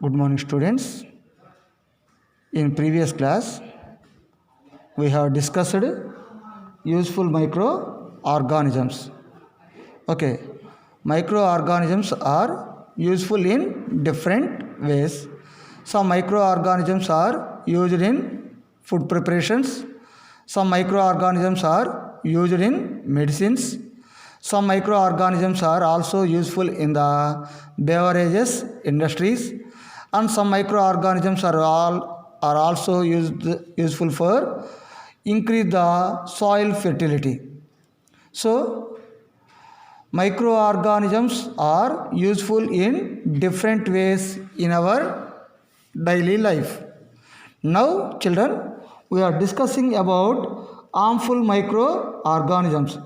Good morning, students. In previous class, we have discussed useful microorganisms. Okay, microorganisms are useful in different ways. Some microorganisms are used in food preparations. Some microorganisms are used in medicines. Some microorganisms are also useful in the beverages industries, and some microorganisms are also useful for increase the soil fertility. So microorganisms are useful in different ways in our daily life. Now, children, we are discussing about harmful microorganisms.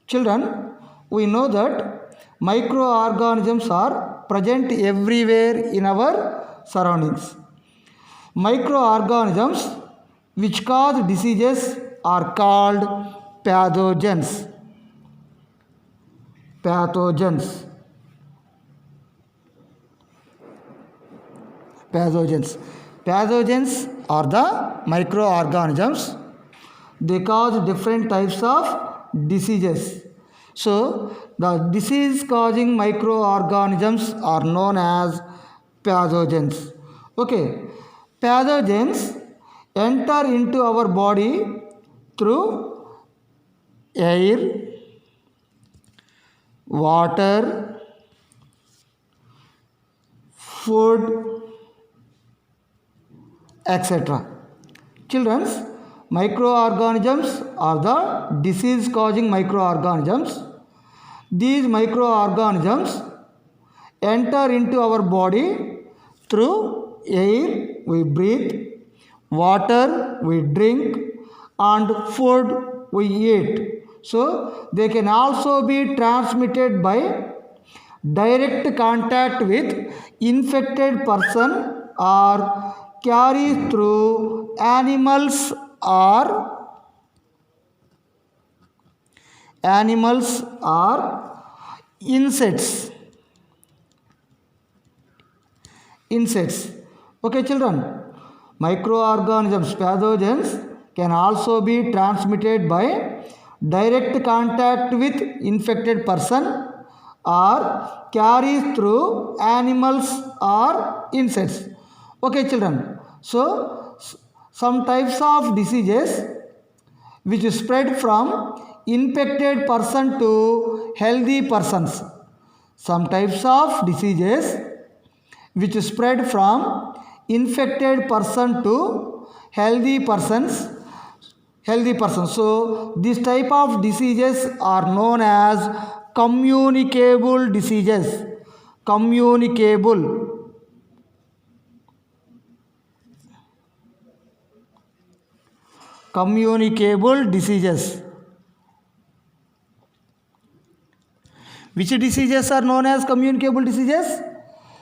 Children, we know that microorganisms are present everywhere in our surroundings. Microorganisms which cause diseases are called pathogens. Pathogens. Pathogens. Pathogens are the microorganisms. They cause different types of diseases. So, the disease causing microorganisms are known as pathogens. Okay, pathogens enter into our body through air, water, food, etc. Children's microorganisms are the disease causing microorganisms. These microorganisms enter into our body through air we breathe, water we drink, and food we eat. So they can also be transmitted by direct contact with infected person or carry through animals or insects. Okay, children, microorganisms, pathogens can also be transmitted by direct contact with infected person or carries through animals or insects. Okay, children, so some types of diseases which spread from infected person to healthy persons. Some types of diseases which spread from infected person to healthy persons. So this type of diseases are known as communicable diseases. Communicable diseases. Which diseases are known as communicable diseases?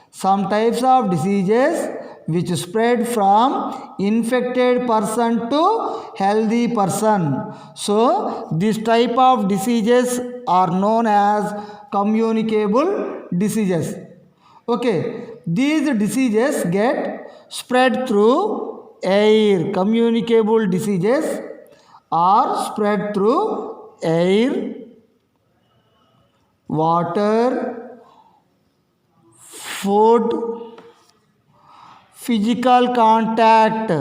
Some types of diseases which spread from infected person to healthy person. So this type of diseases are known as communicable diseases. Okay, these diseases get spread through air. Communicable diseases are spread through air, water, food, physical contact.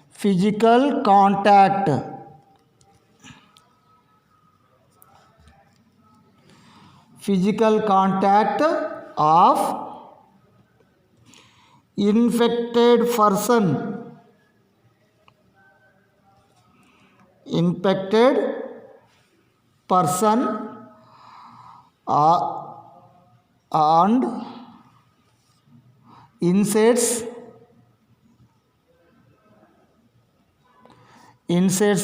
Physical contact. Physical contact of infected person. Infected person and insects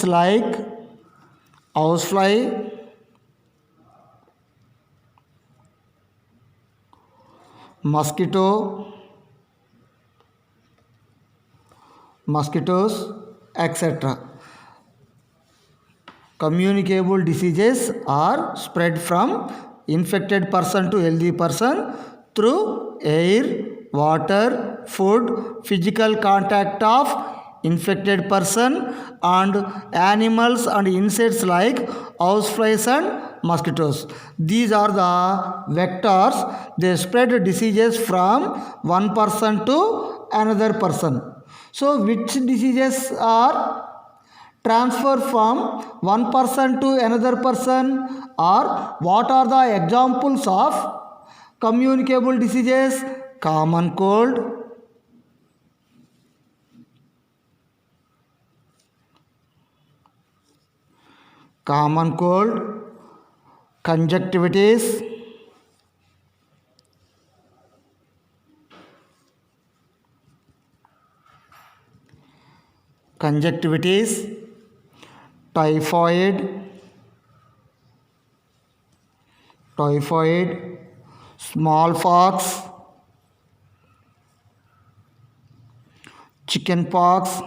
like housefly, mosquitoes, etc. Communicable diseases are spread from infected person to healthy person through air, water, food, physical contact of infected person and animals and insects like houseflies and mosquitoes. These are the vectors. They spread diseases from one person to another person. So which diseases are transfer from one person to another person, or what are the examples of communicable diseases? Common cold, conjunctivitis, typhoid, smallpox, chickenpox,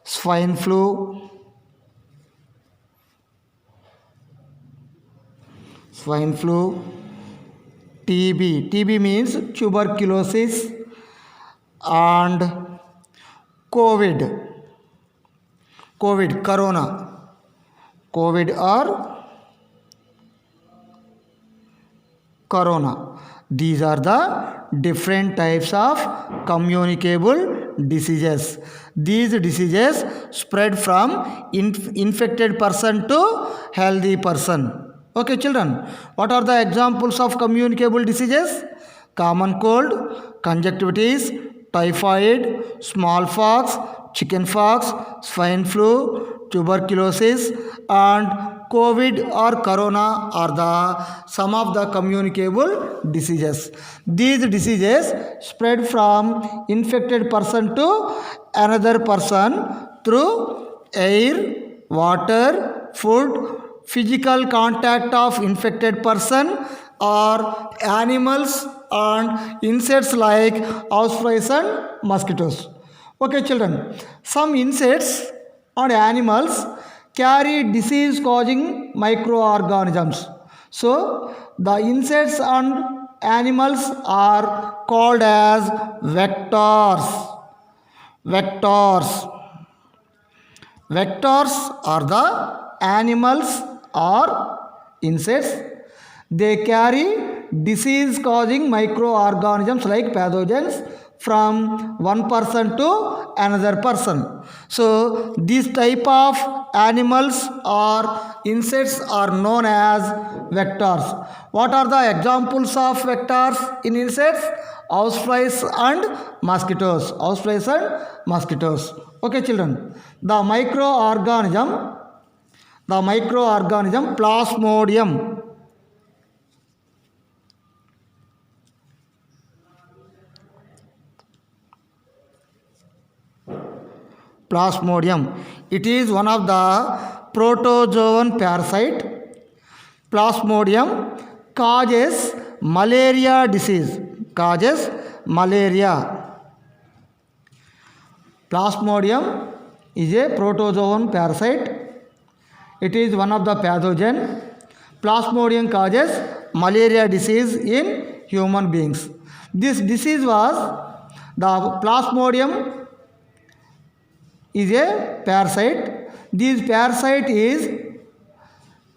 swine flu, TB means tuberculosis, and COVID, corona, COVID or corona. These are the different types of communicable diseases. These diseases spread from infected person to healthy person. Okay, children, what are the examples of communicable diseases? Common cold, conjunctivitis, typhoid, smallpox, chickenpox, swine flu, tuberculosis, and COVID or corona are the some of the communicable diseases. These diseases spread from infected person to another person through air, water, food, physical contact of infected person, or animals and insects like houseflies and mosquitoes. Okay, children, some insects and animals carry disease causing microorganisms. So the insects and animals are called as vectors. Vectors are the animals or insects. They carry disease causing microorganisms like pathogens from one person to another person. So these type of animals or insects are known as vectors. What are the examples of vectors in insects? Houseflies and mosquitoes. Okay, children. The microorganism plasmodium. It is one of the protozoan parasite. Plasmodium causes malaria disease. Plasmodium is a protozoan parasite. It is one of the pathogen. Plasmodium causes malaria disease in human beings. This disease was, the plasmodium is a parasite. This parasite is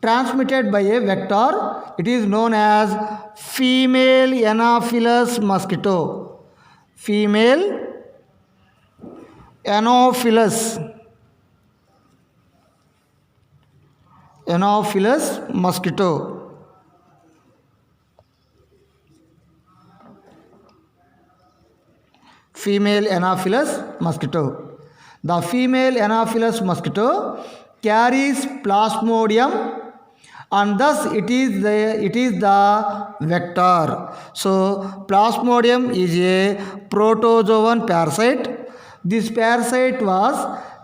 transmitted by a vector. It is known as female Anopheles mosquito. Female Anopheles mosquito. Female Anopheles mosquito. The female Anopheles mosquito carries plasmodium, and thus it is the vector. So plasmodium is a protozoan parasite. This parasite was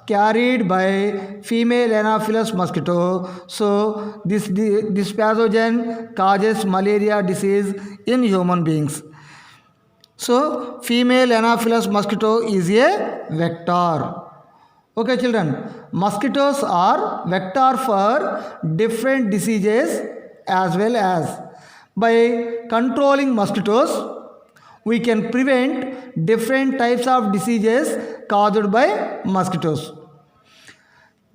carried by female Anopheles mosquito. So this pathogen causes malaria disease in human beings. So female anopheles mosquito is a vector. Okay children, mosquitoes are vector for different diseases. As well as by controlling mosquitoes we can prevent different types of diseases caused by mosquitoes.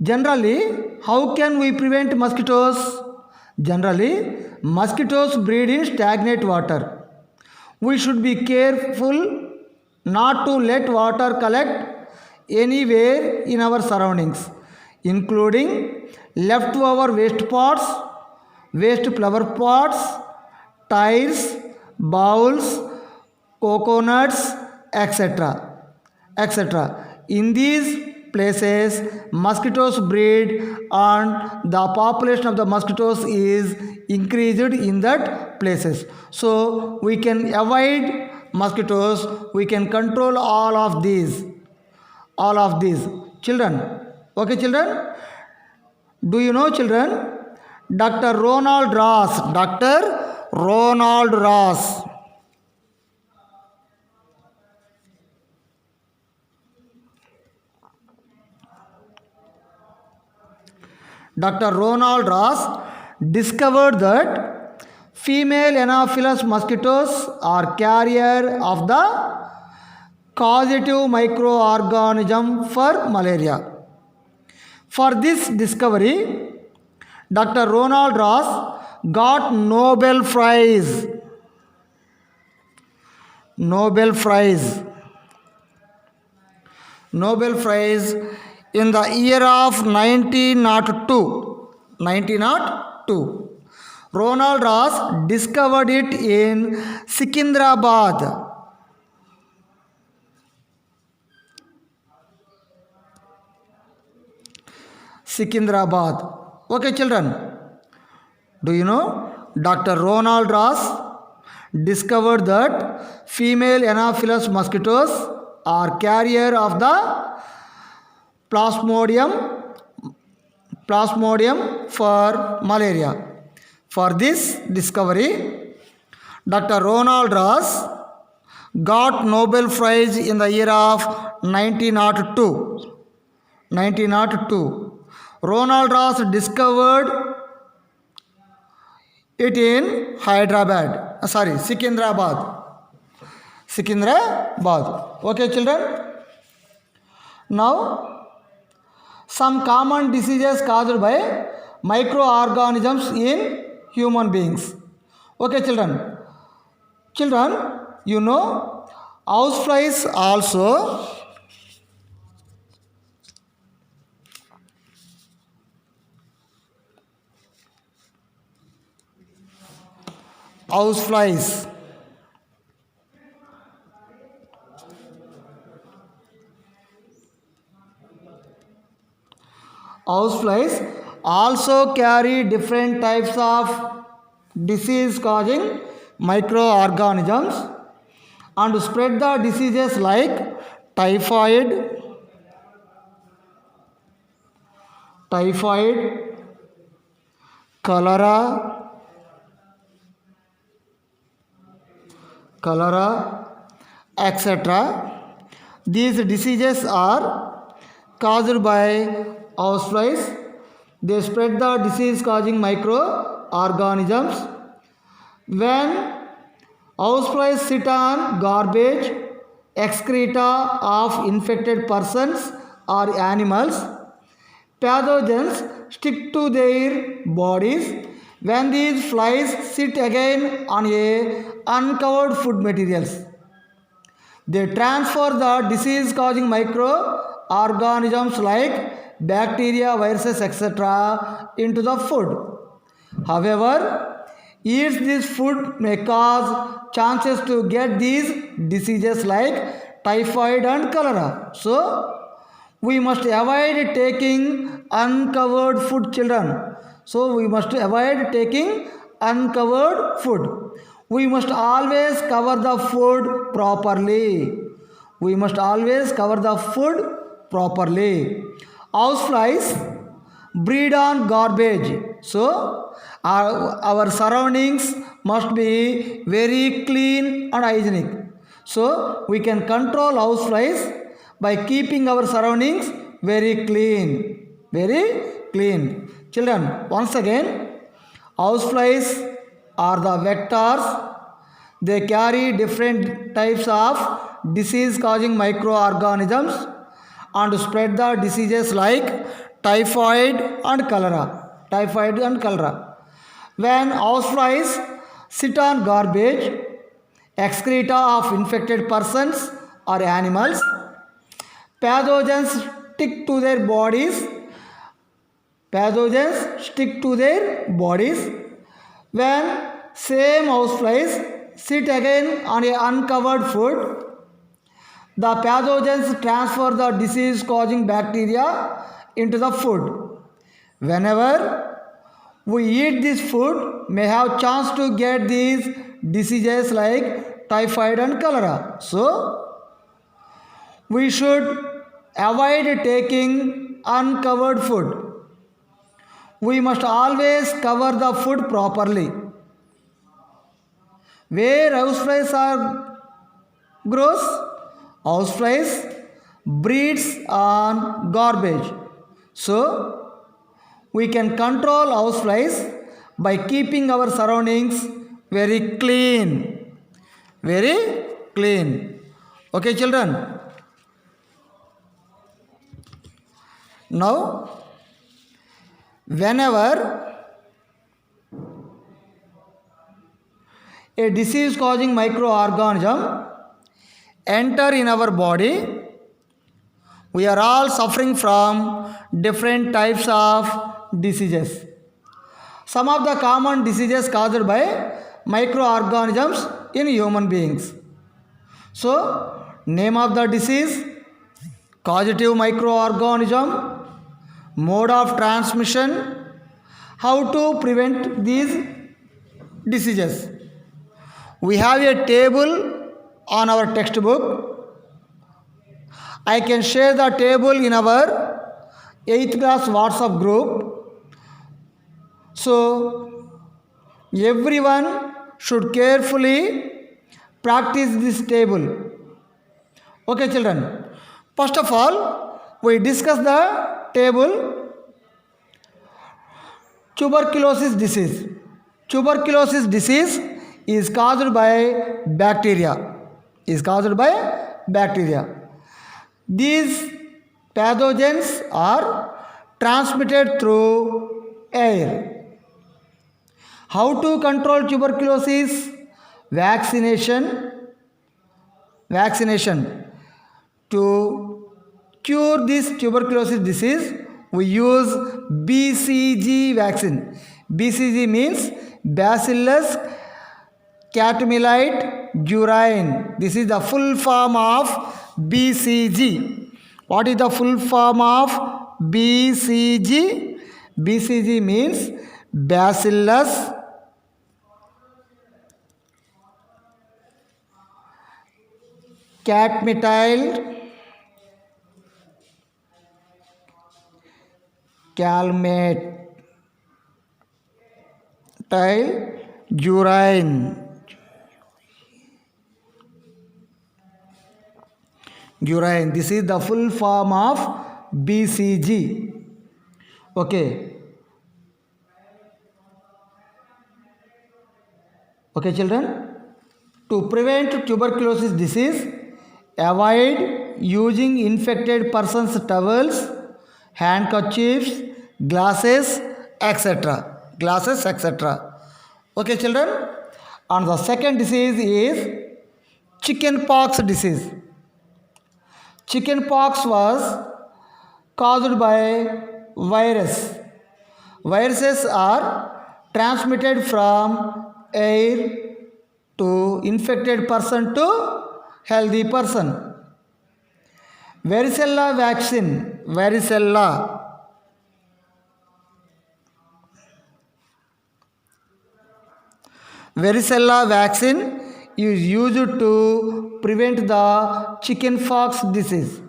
Generally, how can we prevent mosquitoes? Generally, mosquitoes breed in stagnant water. We should be careful not to let water collect anywhere in our surroundings, including leftover waste pots, waste flower pots, tiles, bowls, coconuts, etc. etc. In these places, mosquitoes breed and the population of the mosquitoes is increased in that places. So we can avoid mosquitoes, we can control all of these. All of these. Children, okay children? Do you know children? Dr. Ronald Ross. Dr. Ronald Ross. Dr. Ronald Ross discovered that female Anopheles mosquitoes are carrier of the causative microorganism for malaria. For this discovery, Dr. Ronald Ross got Nobel Prize. Nobel Prize. Nobel Prize in the year of 1902. 1902. Ronald Ross discovered it in Secunderabad. Secunderabad. Okay children, do you know Dr. Ronald Ross discovered that female Anopheles mosquitoes are carrier of the plasmodium for malaria. For this discovery, Dr. Ronald Ross got Nobel Prize in the year of 1902. 1902. Ronald Ross discovered it in Secunderabad. Secunderabad. Okay, children. Now, some common diseases caused by microorganisms in human beings. Okay, children. Children, you know, houseflies also. Houseflies. Houseflies also carry different types of disease causing microorganisms and spread the diseases like typhoid, cholera, etc. These diseases are caused by houseflies. They spread the disease causing microorganisms. When houseflies sit on garbage, excreta of infected persons or animals, pathogens stick to their bodies. When these flies sit again on uncovered food materials, they transfer the disease causing microorganisms like bacteria, viruses, etc. into the food. However, eat this food may cause chances to get these diseases like typhoid and cholera. So, we must avoid taking uncovered food, children. So, we must avoid taking uncovered food. We must always cover the food properly. We must always cover the food properly. Houseflies breed on garbage. So, our surroundings must be very clean and hygienic. So we can control houseflies by keeping our surroundings very clean. Very clean. Children, once again, houseflies are the vectors. They carry different types of disease causing microorganisms and spread the diseases like typhoid and cholera. Typhoid and cholera. When houseflies sit on garbage, excreta of infected persons or animals, pathogens stick to their bodies. Pathogens stick to their bodies. When same houseflies sit again on a uncovered food, the pathogens transfer the disease causing bacteria into the food. Whenever we eat this food, may have chance to get these diseases like typhoid and cholera. So we should avoid taking uncovered food. We must always cover the food properly. Where houseflies are grows, houseflies breeds on garbage. So we can control houseflies by keeping our surroundings very clean. Very clean. Okay, children. Now, whenever a disease causing microorganism enter in our body, we are all suffering from different types of diseases. Some of the common diseases caused by microorganisms in human beings. So, name of the disease, causative microorganism, mode of transmission, how to prevent these diseases. We have a table on our textbook. I can share the table in our 8th class WhatsApp group. So, everyone should carefully practice this table. Okay, children. First of all, we discuss the table. Tuberculosis disease. Tuberculosis disease is caused by bacteria. Is caused by bacteria. These pathogens are transmitted through air. How to control tuberculosis? Vaccination. Vaccination. To cure this tuberculosis disease, we use BCG vaccine. BCG means Bacillus catamellate gurine. This is the full form of BCG. What is the full form of BCG? BCG means Bacillus catamellate urine. Urine. This is the full form of BCG. Okay. Okay, children. To prevent tuberculosis disease, avoid using infected persons' towels, handkerchiefs, glasses, etc. Glasses, etc. Okay, children. And the second disease is chickenpox disease. Chickenpox was caused by virus. Viruses are transmitted from air to infected person to healthy person. Varicella vaccine. Varicella. Varicella vaccine is used to prevent the chickenpox disease.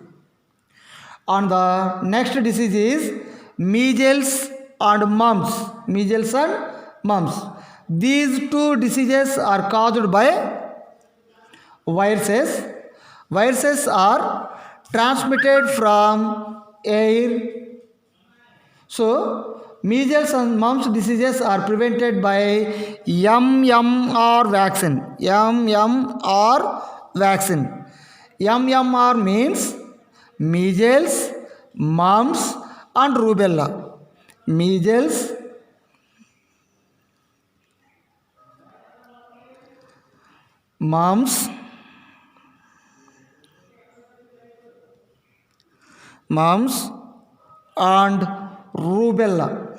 And the next disease is measles and mumps. Measles and mumps. These two diseases are caused by viruses. Viruses are transmitted from air. So measles and mumps diseases are prevented by MMR vaccine. MMR vaccine. MMR means measles, mumps and rubella. Measles, mumps, and rubella.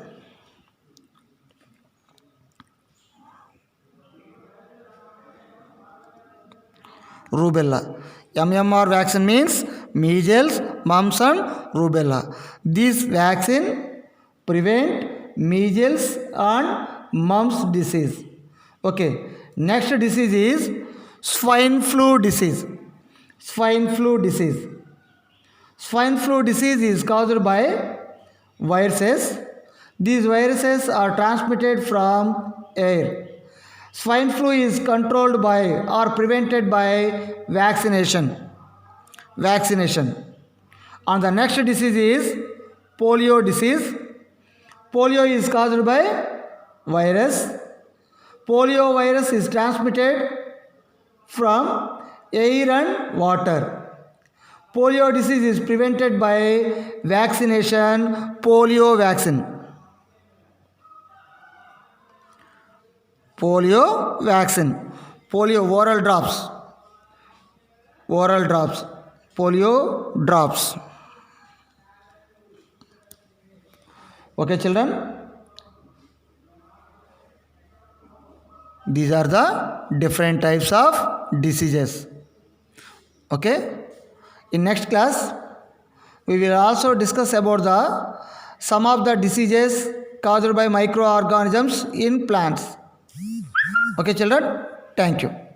MMR vaccine means measles, mumps and rubella. This vaccine prevent measles and mumps disease. Okay, next disease is swine flu disease. Swine flu disease. Swine flu disease is caused by viruses. These viruses are transmitted from air. Swine flu is controlled by or prevented by vaccination. And the next disease is polio disease. Polio is caused by virus. Polio virus is transmitted from air and water. Polio disease is prevented by vaccination, polio vaccine. Polio vaccine. Polio oral drops. Polio drops. Okay, children. These are the different types of diseases. Okay. In next class, we will also discuss about some of the diseases caused by microorganisms in plants. Okay, children. Thank you.